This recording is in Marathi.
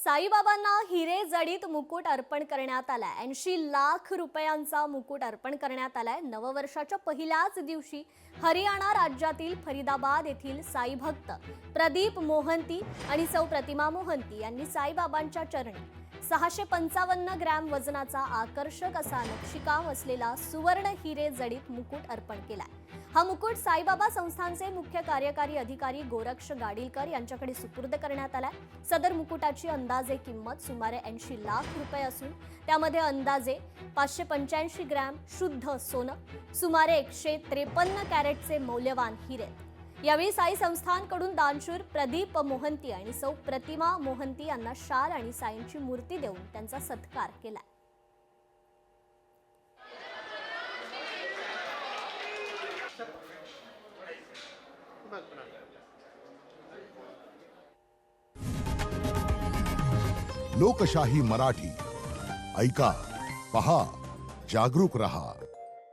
साईबाबांना हिरे जडित मुकुट अर्पण करण्यात आलाय। 80 लाख रुपयांचा मुकुट अर्पण करण्यात आलाय। नववर्षाच्या पहिल्याच दिवशी हरियाणा राज्यातील फरीदाबाद येथील साई भक्त प्रदीप मोहंती आणि सौ प्रतिमा मोहंती यांनी साईबाबांच्या चरणी 655 ग्रॅम वजनाचा आकर्षक असा नक्षीकाम असलेला सुवर्ण हिरे जडित मुकुट अर्पण केलाय। हा मुकुट साईबाबा संस्थानचे मुख्य कार्यकारी अधिकारी गोरक्ष गाडीलकर यांच्याकडे सुपूर्द करण्यात आलाय। सदर मुकुटाची अंदाजे किंमत सुमारे 80 लाख रुपये असून त्यामध्ये अंदाजे 585 ग्रॅम शुद्ध सोनं, सुमारे 153 कॅरेटचे मौल्यवान हिरे। यावेळी साई संस्थानकडून दानशूर प्रदीप मोहंती आणि सौ प्रतिमा मोहंती यांना शाल आणि साईंची मूर्ती देऊन त्यांचा सत्कार केला। लोकशाही मराठी ऐका, पहा, जागरूक रहा।